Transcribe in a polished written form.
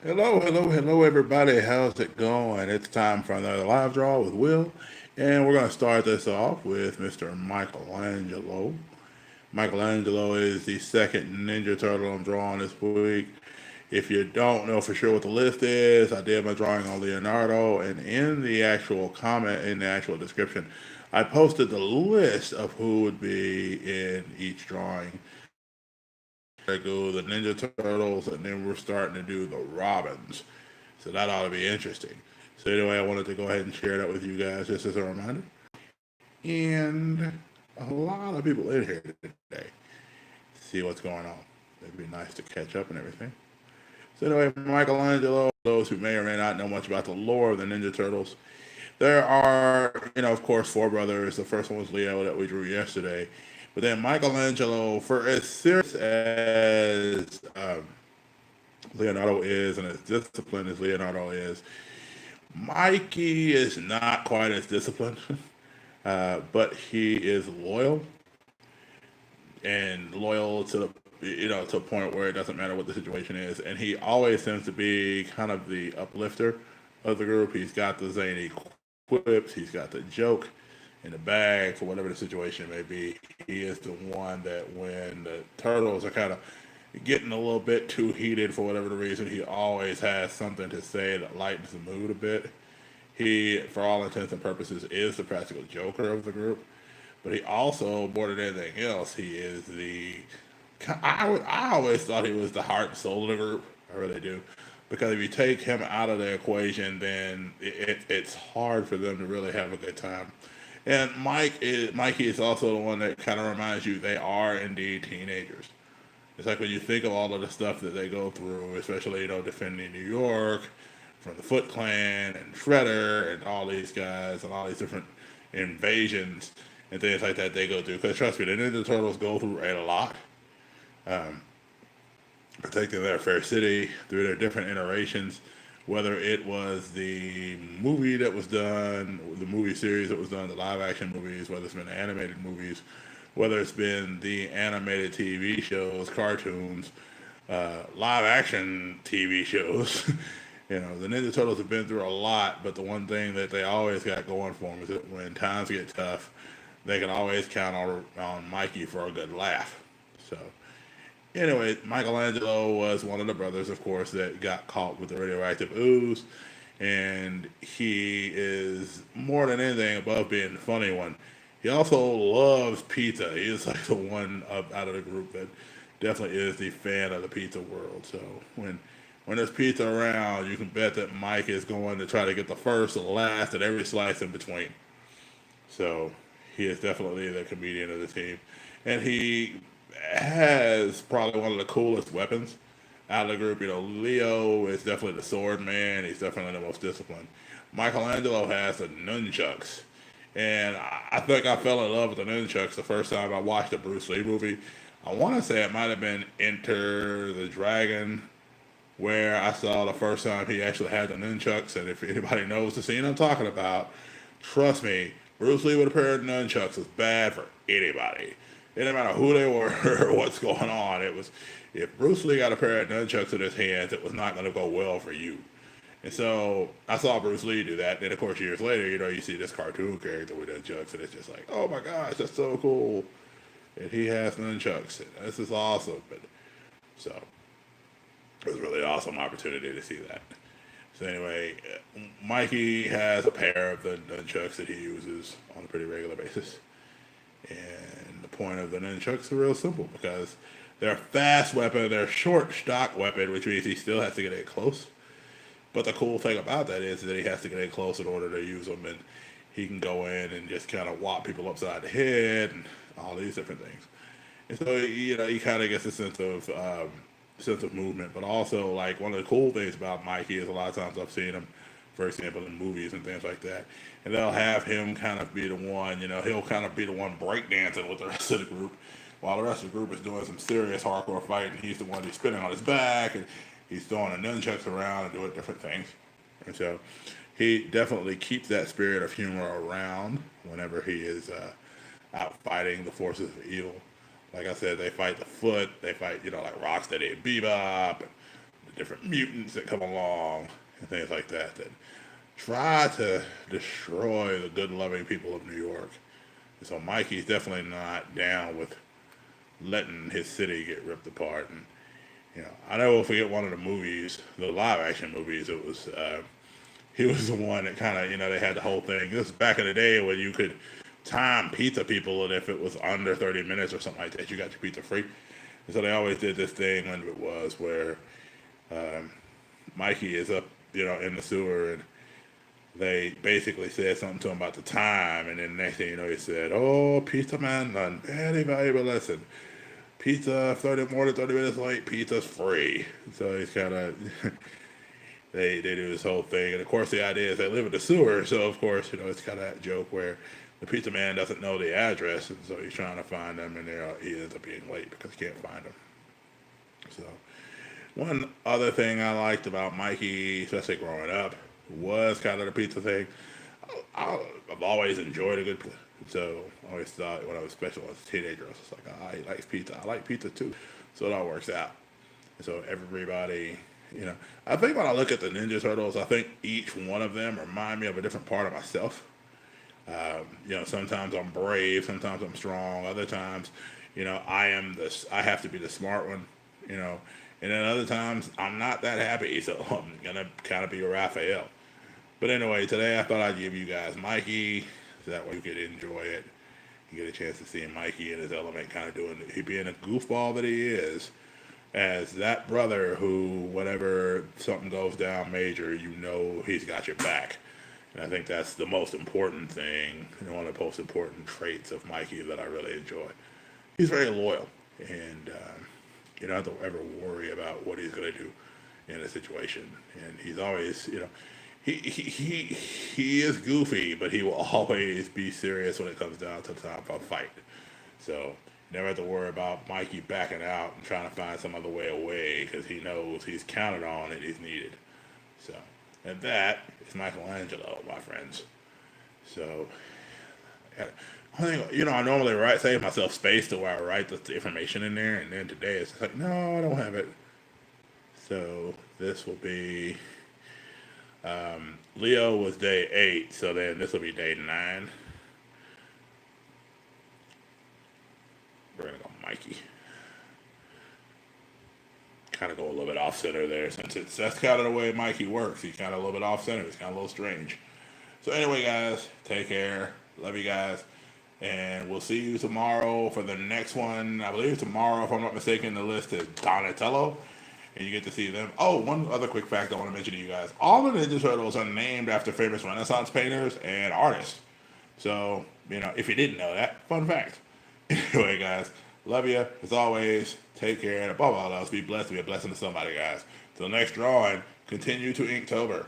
Hello, everybody. How's it going? It's time for another live draw with Will, and we're going to start this off with Mr. Michelangelo. Michelangelo is the second Ninja Turtle I'm drawing this week. If you don't know for sure what the list is, I did my drawing on Leonardo, and in the actual comment, in the actual description, I posted the list of who would be in each drawing. Go the Ninja Turtles, and then we're starting to do the Robins. So that ought to be interesting. So anyway, I wanted to go ahead and share that with you guys just as a reminder. And a lot of people in here today. See what's going on. It'd be nice to catch up and everything. So anyway, Michelangelo, those who may or may not know much about the lore of the Ninja Turtles, there are, of course, four brothers. The first one was Leo that we drew yesterday. But then Michelangelo, for as serious as Leonardo is and as disciplined as Leonardo is, Mikey is not quite as disciplined, but he is loyal and loyal to the to a point where it doesn't matter what the situation is, and he always seems to be kind of the uplifter of the group. He's got the zany quips, he's got the joke in the bag for whatever the situation may be. He is the one that when the turtles are kind of getting a little bit too heated for whatever the reason, he always has something to say that lightens the mood a bit. He, for all intents and purposes, is the practical joker of the group, but he also, more than anything else, he is the. I always thought he was the heart and soul of the group. I really do, because if you take him out of the equation, then it's hard for them to really have a good time. And Mikey is also the one that kind of reminds you they are indeed teenagers. It's like when you think of all of the stuff that they go through, especially defending New York from the Foot Clan and Shredder and all these guys and all these different invasions and things like that they go through. Because trust me, the Ninja Turtles go through a lot, um, protecting their fair city through their different iterations. Whether it was the movie that was done, the movie series that was done, the live action movies, whether it's been animated movies, whether it's been the animated TV shows, cartoons, live action TV shows. The Ninja Turtles have been through a lot, but the one thing that they always got going for them is that when times get tough, they can always count on Mikey for a good laugh. So, anyway, Michelangelo was one of the brothers, of course, that got caught with the radioactive ooze, and he is more than anything above being the funny one. He also loves pizza. He is like the one out of the group that definitely is the fan of the pizza world. So when there's pizza around, you can bet that Mike is going to try to get the first, the last, and every slice in between. So he is definitely the comedian of the team, and he has probably one of the coolest weapons out of the group. Leo is definitely the sword man. He's definitely the most disciplined. Michelangelo has the nunchucks. And I think I fell in love with the nunchucks the first time I watched the Bruce Lee movie. I want to say it might have been Enter the Dragon, where I saw the first time he actually had the nunchucks. And if anybody knows the scene I'm talking about, trust me, Bruce Lee with a pair of nunchucks was bad for anybody. It didn't matter who they were or what's going on. It was if Bruce Lee got a pair of nunchucks in his hands, it was not going to go well for you. And so I saw Bruce Lee do that. Then, of course, years later, you see this cartoon character with nunchucks, and it's just like, oh my gosh, that's so cool. And he has nunchucks. And this is awesome. But so it was a really awesome opportunity to see that. So anyway, Mikey has a pair of the nunchucks that he uses on a pretty regular basis. And the point of the nunchucks is real simple because they're a fast weapon, they're a short stock weapon, which means he still has to get in close. But the cool thing about that is that he has to get in close in order to use them, and he can go in and just kind of whop people upside the head and all these different things. And so he kind of gets a sense of movement, but also like one of the cool things about Mikey is a lot of times I've seen him, for example, in movies and things like that, and they'll have him kind of be the one, he'll kind of be the one breakdancing with the rest of the group, while the rest of the group is doing some serious hardcore fighting. He's the one who's spinning on his back and he's throwing the nunchucks around and doing different things, and so he definitely keeps that spirit of humor around whenever he is out fighting the forces of evil. Like I said, they fight the Foot, they fight, like Rocksteady and Bebop, and the different mutants that come along and things like that that try to destroy the good, loving people of New York. And so Mikey's definitely not down with letting his city get ripped apart. And I never will forget one of the movies, the live action movies. It was he was the one that kind of they had the whole thing. This was back in the day when you could time pizza people, and if it was under 30 minutes or something like that, you got your pizza free. And so they always did this thing when it was where Mikey is up, in the sewer, and they basically said something to him about the time, and then the next thing you know, he said, "Oh, pizza man, learned very valuable lesson. Pizza 30 more than 30 minutes late, pizza's free." So he's kind of they do this whole thing, and of course the idea is they live in the sewer, so of course it's kind of that joke where the pizza man doesn't know the address, and so he's trying to find them, and he ends up being late because he can't find them. So one other thing I liked about Mikey, especially growing up, was kind of the pizza thing. I've always enjoyed a good pizza. So I always thought when I was special as a teenager, I was just like, oh, he likes pizza. I like pizza too. So it all works out. And so everybody, I think when I look at the Ninja Turtles, I think each one of them remind me of a different part of myself. Sometimes I'm brave, sometimes I'm strong, other times, I have to be the smart one, and then other times I'm not that happy, so I'm gonna kind of be a Raphael. But anyway, today I thought I'd give you guys Mikey, so that way you could enjoy it. You get a chance to see Mikey in his element, kind of he being a goofball that he is, as that brother who, whenever something goes down major, he's got your back. And I think that's the most important thing, one of the most important traits of Mikey that I really enjoy. He's very loyal, and you don't have to ever worry about what he's going to do in a situation. And he's always, he is goofy, but he will always be serious when it comes down to time for a fight. So you never have to worry about Mikey backing out and trying to find some other way away, because he knows he's counted on and he's needed. So, and that is Michelangelo, my friends. So, I normally save myself space to where I write the information in there, and then today it's like, no, I don't have it. So this will be, Leo was day 8, so then this will be day 9. We're going to go Mikey. Kind of go a little bit off center there, since that's kind of the way Mikey works. He's kind of a little bit off center. He's kind of a little strange. So anyway, guys, take care. Love you guys. And we'll see you tomorrow for the next one. I believe tomorrow, if I'm not mistaken, the list is Donatello. And you get to see them. Oh, one other quick fact I want to mention to you guys. All the Ninja Turtles are named after famous Renaissance painters and artists. So, if you didn't know that, fun fact. Anyway, guys, love you. As always, take care. And above all else, be blessed to be a blessing to somebody, guys. Till next drawing, continue to Inktober.